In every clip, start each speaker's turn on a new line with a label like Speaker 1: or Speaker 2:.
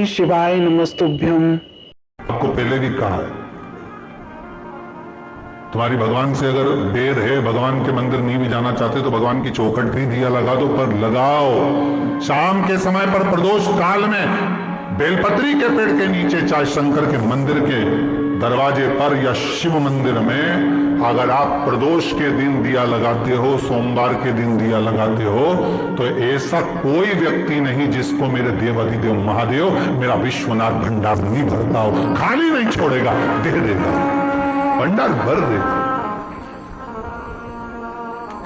Speaker 1: शिवाय नमस्तुभ्यम।
Speaker 2: आपको पहले भी कहा है, तुम्हारी भगवान से अगर देर है, भगवान के मंदिर नहीं भी जाना चाहते तो भगवान की चौखट भी दिया लगा दो, पर लगाओ। शाम के समय पर प्रदोष काल में बेलपत्री के पेड़ के नीचे, चाहे शंकर के मंदिर के दरवाजे पर या शिव मंदिर में, अगर आप प्रदोष के दिन दिया लगाते हो, सोमवार के दिन दिया लगाते हो, तो ऐसा कोई व्यक्ति नहीं जिसको मेरे देव अधिदेव महादेव, मेरा विश्वनाथ भंडार नहीं भरता हो, खाली नहीं छोड़ेगा, दे देगा, भंडार भर देगा,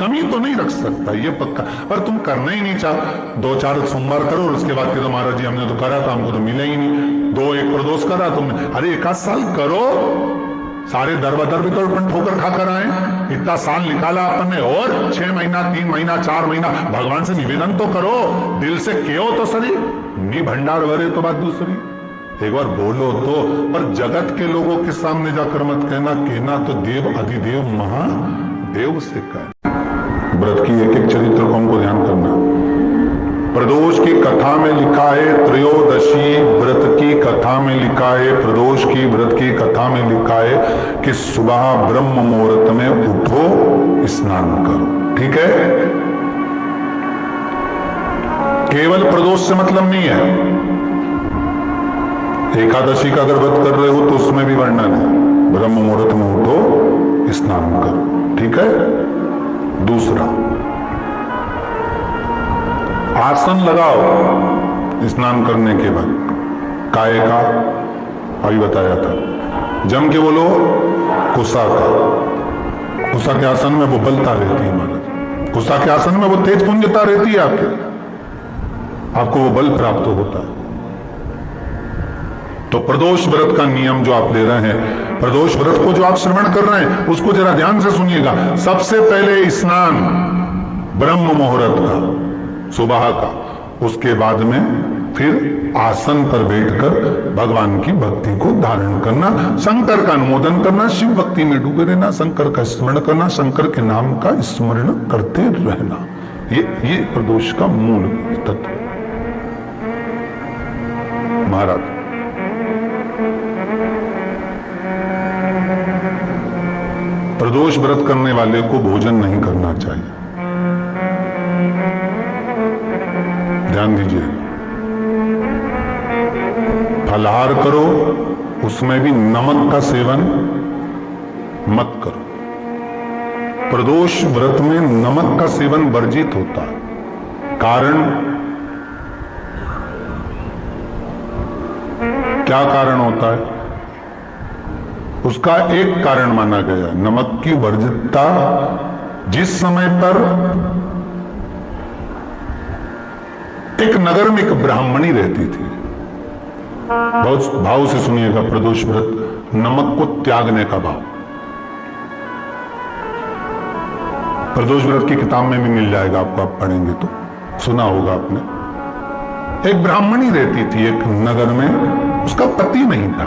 Speaker 2: कमी तो नहीं रख सकता, ये पक्का। पर तुम करना ही नहीं चाह, 2-4 सोमवार करो और उसके बाद कहते महाराज जी हमने तो करा था, हमको तो मिला ही नहीं। 2-1 प्रदोष करा तुमने, अरे 1 साल करो, सारे दरबदर भी तो अपन ठोकर खाकर आए, इतना साल निकाला अपन ने, और 6 महीना 3 महीना 4 महीना भगवान से निवेदन तो करो, दिल से कहो तो सही, नी भंडार भरे तो बात दूसरी, एक बार बोलो तो। पर जगत के लोगों के सामने जाकर मत कहना, कहना तो देव अधिदेव महादेव से कहना। व्रत की एक एक चरित्र को हमको ध्यान करना। प्रदोष की कथा में लिखा है, त्रयोदशी व्रत की कथा में लिखा है, प्रदोष की व्रत की कथा में लिखा है कि सुबह ब्रह्म मुहूर्त में उठो, स्नान करो, ठीक है। केवल प्रदोष से मतलब नहीं है, एकादशी का अगर व्रत कर रहे हो तो उसमें भी वर्णन है, ब्रह्म मुहूर्त में उठो, स्नान करो, ठीक है। दूसरा, आसन लगाओ स्नान करने के बाद, काय का अभी बताया था, जम के बोलो कुसा का। कुसा के आसन में वो बलता रहती है महाराज, कुसा के आसन में वो तेज पुंजता रहती है, आपको वो बल प्राप्त होता है। तो प्रदोष व्रत का नियम जो आप ले रहे हैं, प्रदोष व्रत को जो आप श्रवण कर रहे हैं, उसको जरा ध्यान से सुनिएगा। सबसे पहले स्नान ब्रह्म मुहूर्त का, सुबह का, उसके बाद में फिर आसन पर बैठकर भगवान की भक्ति को धारण करना, शंकर का अनुमोदन करना, शिव भक्ति में डूबे रहना, शंकर का स्मरण करना, शंकर के नाम का स्मरण करते रहना, ये प्रदोष का मूल तत्व महाराज। प्रदोष व्रत करने वाले को भोजन नहीं करना चाहिए, ध्यान दीजिए। फलाहार करो, उसमें भी नमक का सेवन मत करो। प्रदोष व्रत में नमक का सेवन वर्जित होता है, कारण क्या कारण होता है? उसका एक कारण माना गया, नमक की वर्जितता जिस समय पर एक नगर में एक ब्राह्मणी रहती थी, बहुत भाव से सुनिएगा, प्रदोष व्रत नमक को त्यागने का भाव। प्रदोष व्रत की किताब में भी मिल जाएगा आपको, आप पढ़ेंगे तो सुना होगा आपने। एक ब्राह्मणी रहती थी एक नगर में, उसका पति नहीं था,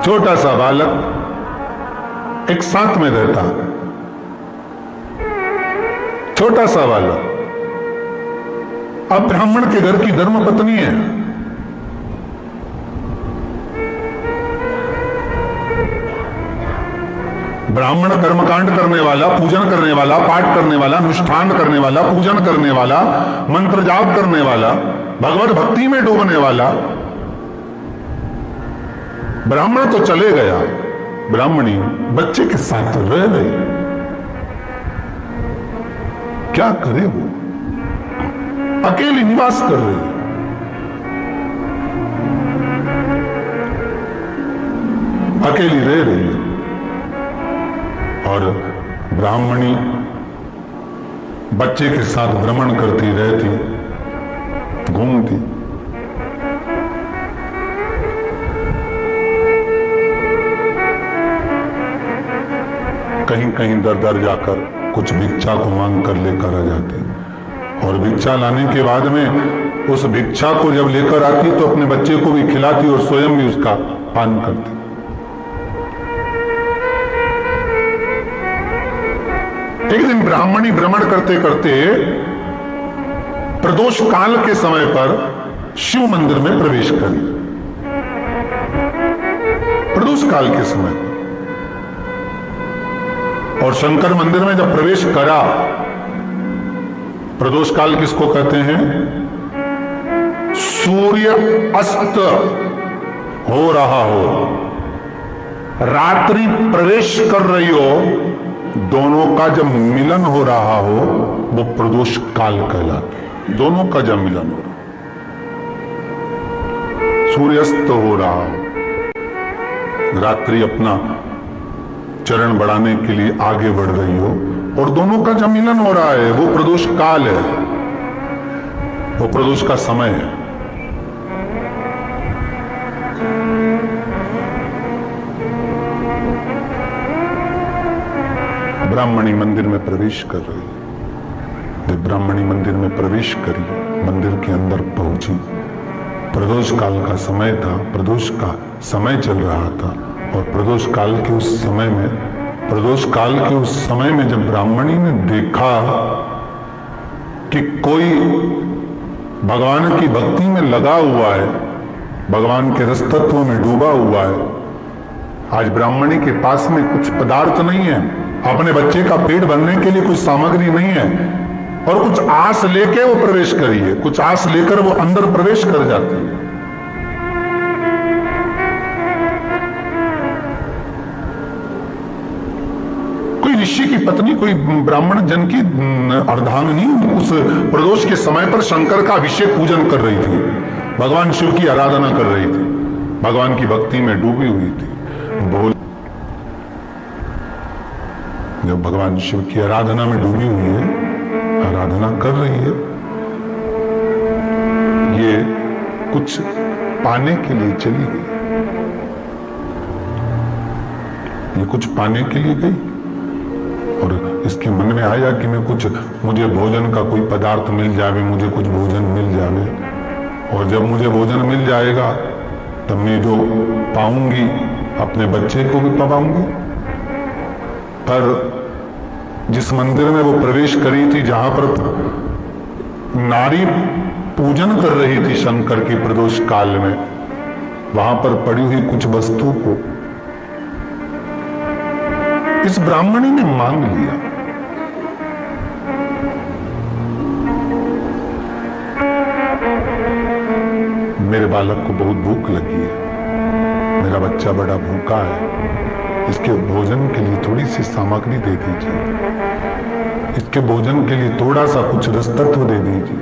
Speaker 2: छोटा सा बालक एक साथ में रहता, छोटा सा बालक। अब ब्राह्मण के घर की धर्म पत्नी है, ब्राह्मण कर्मकांड करने वाला, पूजन करने वाला, पाठ करने वाला, अनुष्ठान करने वाला, पूजन करने वाला, मंत्र जाप करने वाला, भगवत भक्ति में डूबने वाला। ब्राह्मण तो चले गया, ब्राह्मणी बच्चे के साथ रह रही, क्या करे वो, अकेली निवास कर रही है। अकेली रह रही है और ब्राह्मणी बच्चे के साथ भ्रमण करती रहती, घूमती। कहीं कहीं दर दर जाकर कुछ भिक्षा को मांग कर लेकर आ जाती, और भिक्षा लाने के बाद में उस भिक्षा को जब लेकर आती तो अपने बच्चे को भी खिलाती और स्वयं भी उसका पान करती। एक दिन ब्राह्मणी भ्रमण करते करते प्रदोष काल के समय पर शिव मंदिर में प्रवेश करी प्रदोष काल के समय पर। और शंकर मंदिर में जब प्रवेश करा, प्रदोष काल किसको कहते हैं? सूर्य अस्त हो रहा हो, रात्रि प्रवेश कर रही हो, दोनों का जब मिलन हो रहा हो वो प्रदोष काल कहलाता है। दोनों का जब मिलन हो रहा, सूर्यास्त हो रहा हो, रात्रि अपना चरण बढ़ाने के लिए आगे बढ़ रही हो और दोनों का जब मिलन हो रहा है, वो प्रदोष काल है, वो प्रदोष का समय है। ब्राह्मणी मंदिर में प्रवेश कर रही, जब ब्राह्मणी मंदिर में प्रवेश करी, मंदिर के अंदर पहुंची, प्रदोष काल का समय था, प्रदोष का समय चल रहा था। और प्रदोष काल के उस समय में जब ब्राह्मणी ने देखा कि कोई भगवान की भक्ति में लगा हुआ है, भगवान के रस तत्व में डूबा हुआ है, आज ब्राह्मणी के पास में कुछ पदार्थ नहीं है, अपने बच्चे का पेट भरने के लिए कुछ सामग्री नहीं है, और कुछ आस लेके वो प्रवेश करी है, कुछ आस लेकर वो अंदर प्रवेश कर जाती है। कोई ऋषि की पत्नी, कोई ब्राह्मण जन की अर्धांगिनी उस प्रदोष के समय पर शंकर का अभिषेक पूजन कर रही थी, भगवान शिव की आराधना कर रही थी, भगवान की भक्ति में डूबी हुई थी। बोल, जब भगवान शिव की आराधना में डूबी हुई है, आराधना कर रही है, ये कुछ पाने के लिए चली गई, ये कुछ पाने के लिए गई और इसके मन में आया कि मुझे भोजन का कोई पदार्थ मिल जाए, मुझे कुछ भोजन मिल जाए, और जब मुझे भोजन मिल जाएगा तब मैं जो पाऊंगी अपने बच्चे को भी पाऊंगी। पर जिस मंदिर में वो प्रवेश करी थी, जहां पर नारी पूजन कर रही थी शंकर की प्रदोष काल में, वहां पर पड़ी हुई कुछ वस्तु को इस ब्राह्मणी ने मांग लिया। मेरे बालक को बहुत भूख लगी है, मेरा बच्चा बड़ा भूखा है, इसके भोजन के लिए थोड़ी सी सामग्री दे दीजिए, इसके भोजन के लिए थोड़ा सा कुछ रस तत्व दे दीजिए।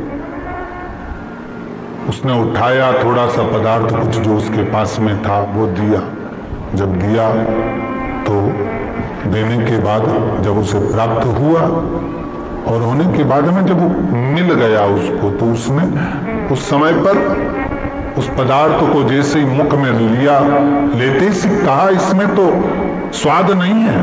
Speaker 2: उसने उठाया थोड़ा सा पदार्थ, कुछ जो उसके पास में था वो दिया। जब दिया तो देने के बाद जब उसे प्राप्त हुआ और होने के बाद में जब वो मिल गया उसको, तो उसने उस समय पर उस पदार्थ को जैसे ही मुख में लिया, लेते ही कहा इसमें तो स्वाद नहीं है,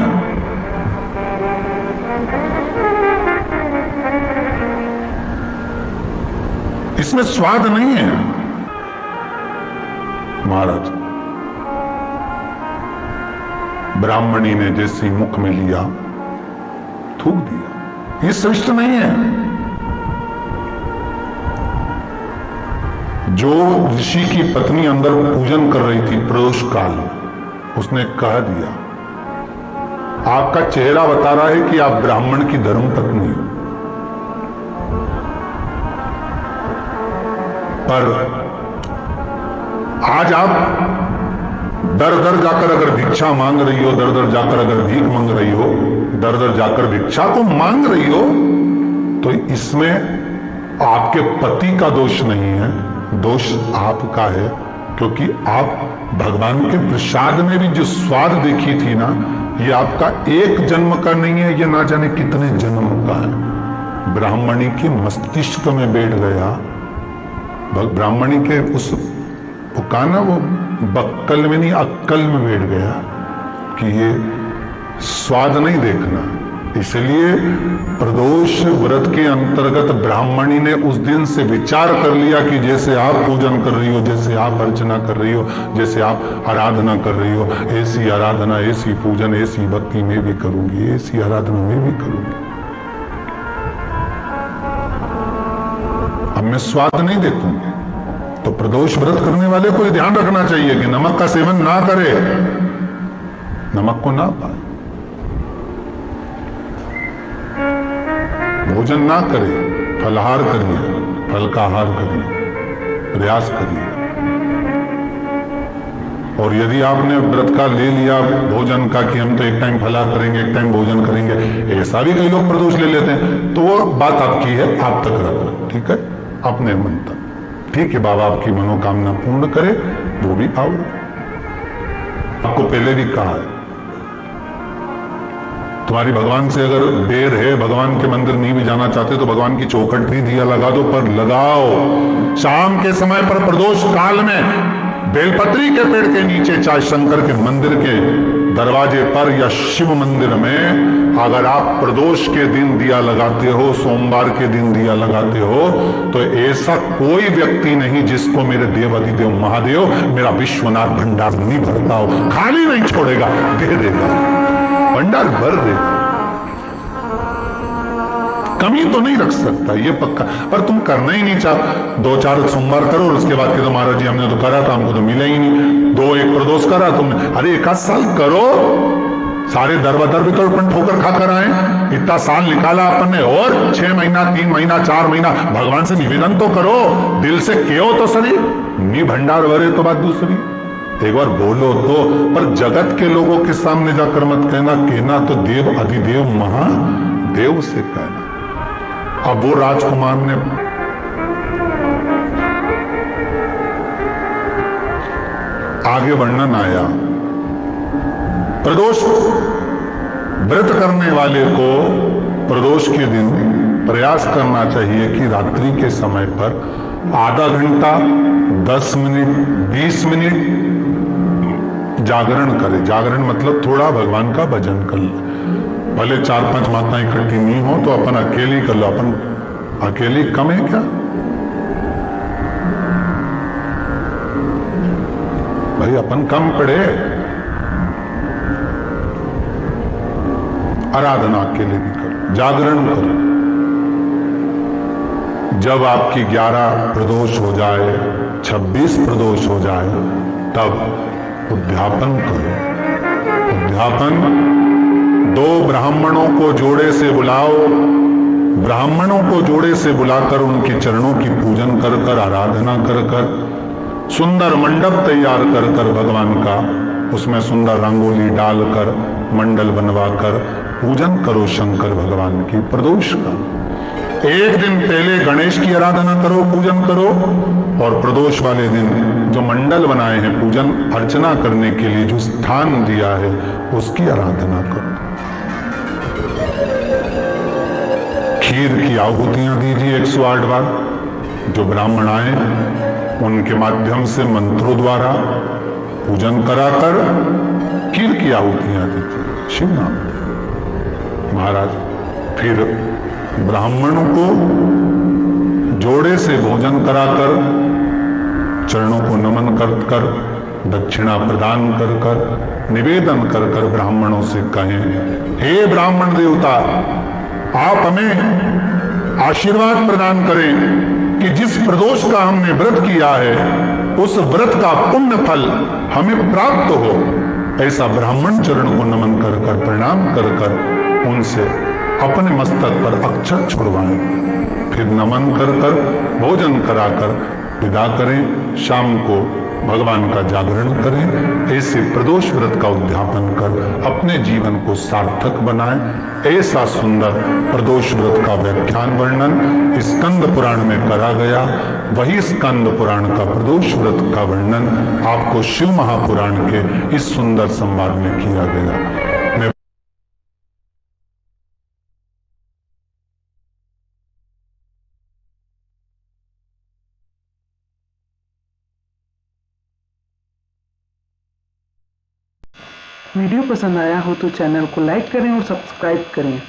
Speaker 2: इसमें स्वाद नहीं है। महाराज, ब्राह्मणी ने जैसे ही मुख में लिया, थूक दिया, ये श्रेष्ठ नहीं है। जो ऋषि की पत्नी अंदर पूजन कर रही थी प्रदोष काल में, उसने कह दिया, आपका चेहरा बता रहा है कि आप ब्राह्मण की धर्म पत्नी हो, पर आज आप दर दर जाकर अगर भिक्षा मांग रही हो, दर दर जाकर अगर भीख मांग रही हो, दर दर जाकर भिक्षा को मांग रही हो, तो इसमें आपके पति का दोष नहीं है, दोष आपका है, क्योंकि आप भगवान के प्रसाद में भी जो स्वाद देखी थी ना, ये आपका एक जन्म का नहीं है, ये ना जाने कितने जन्म का है। ब्राह्मणी के मस्तिष्क में बैठ गया, ब्राह्मणी के उस का ना वो बक्कल में नहीं अक्कल में बैठ गया कि ये स्वाद नहीं देखना। इसलिए प्रदोष व्रत के अंतर्गत ब्राह्मणी ने उस दिन से विचार कर लिया कि जैसे आप पूजन कर रही हो, जैसे आप अर्चना कर रही हो, जैसे आप आराधना कर रही हो, ऐसी आराधना, ऐसी पूजन, ऐसी भक्ति में भी करूंगी, ऐसी आराधना में भी करूंगी। अब मैं स्वाद नहीं देखूंगी, तो प्रदोष व्रत करने वाले को ध्यान रखना चाहिए कि नमक का सेवन ना करे, नमक को ना पाए, भोजन ना करे, फलाहार करिए, फल का आहार करिए, प्रयास करिए। और यदि आपने व्रत का ले लिया भोजन का कि हम तो एक टाइम फलाहार करेंगे, एक टाइम भोजन करेंगे, ऐसा भी कई लोग प्रदोष ले लेते हैं, तो वो बात आपकी है, आप तक रखना, ठीक है, अपने मन तक। ठीक है, बाबा आपकी मनोकामना पूर्ण करे, वो भी भाव। आपको पहले भी कहा है, तुम्हारी भगवान से अगर देर है, भगवान के मंदिर नहीं भी जाना चाहते तो भगवान की चौखट नहीं दिया लगा दो, पर लगाओ। शाम के समय पर प्रदोष काल में बेलपत्री के पेड़ के नीचे, चाहे शंकर के मंदिर के दरवाजे पर या शिव मंदिर में, अगर आप प्रदोष के दिन दिया लगाते हो, सोमवार के दिन दिया लगाते हो, तो ऐसा कोई व्यक्ति नहीं जिसको मेरे देव अधिदेव महादेव मेरा विश्वनाथ भंडार नहीं भरता हो, खाली नहीं छोड़ेगा, दे देगा, भंडार भर देगा। कमी तो नहीं रख सकता, ये पक्का, पर तुम करना ही नहीं चाह। 2-4 सोमवार करो और उसके बाद कहते महाराज जी हमने तो करा था, हमको तो मिला ही नहीं। 2-1 प्रदोष करा तुमने, अरे 1 साल करो, सारे दरबदर भी तो अपन ठोकर खा कर आए, इतना साल निकाला अपन ने, और 6 महीना, 3 महीना, 4 महीना भगवान से निवेदन तो करो, दिल से कहो तो सही, नी भंडार भरे तो बात दूसरी, एक बार बोलो तो। पर जगत के लोगों के सामने जाकर मत कहना, कहना तो देव अधिदेव महादेव से कहना। अब वो राजकुमार ने आगे वर्णन आया, प्रदोष व्रत करने वाले को प्रदोष के दिन प्रयास करना चाहिए कि रात्रि के समय पर आधा घंटा, 10 मिनट, 20 मिनट जागरण करे। जागरण मतलब थोड़ा भगवान का भजन कर ले, भले 4-5 माताएं इकट्ठी नहीं हो तो अपन अकेली कर लो। अपन अकेली कम है क्या भाई, अपन कम पड़े। आराधना अकेले भी करो, जागरण करो। जब आपकी 11 प्रदोष हो जाए, 26 प्रदोष हो जाए, तब उद्यापन करो। उद्यापन 2 ब्राह्मणों को जोड़े से बुलाओ, ब्राह्मणों को जोड़े से बुलाकर उनके चरणों की पूजन कर कर, आराधना कर कर, सुंदर मंडप तैयार कर कर भगवान का, उसमें सुंदर रंगोली डालकर, मंडल बनवाकर पूजन करो शंकर भगवान की प्रदोष का। एक दिन पहले गणेश की आराधना करो, पूजन करो, और प्रदोष वाले दिन जो मंडल बनाए हैं पूजन अर्चना करने के लिए, जो स्थान दिया है उसकी आराधना करो। खीर की आहुतियां दीजिए 108 बार। जो ब्राह्मण आए उनके माध्यम से मंत्रों द्वारा पूजन कराकर खीर की आहुतियां दीजिए, शिव नाम महाराज। फिर ब्राह्मणों को जोड़े से भोजन कराकर, चरणों को नमन कर कर, दक्षिणा प्रदान कर कर, निवेदन कर कर ब्राह्मणों से कहें, हे ब्राह्मण देवता, आप हमें आशीर्वाद प्रदान करें कि जिस प्रदोष का हमने व्रत किया है उस व्रत का पुण्य फल हमें प्राप्त हो। ऐसा ब्राह्मण चरण को नमन कर कर, प्रणाम कर कर उनसे अपने मस्तक पर अक्षत छुड़वाएं, फिर नमन कर कर, भोजन कराकर विदा करें। शाम को भगवान का जागरण करें। ऐसे प्रदोष व्रत का उद्यापन कर अपने जीवन को सार्थक बनाएं। ऐसा सुंदर प्रदोष व्रत का व्याख्यान वर्णन स्कंद पुराण में करा गया। वही स्कंद पुराण का प्रदोष व्रत का वर्णन आपको शिव महापुराण के इस सुंदर संवाद में किया गया।
Speaker 1: वीडियो पसंद आया हो तो चैनल को लाइक करें और सब्सक्राइब करें।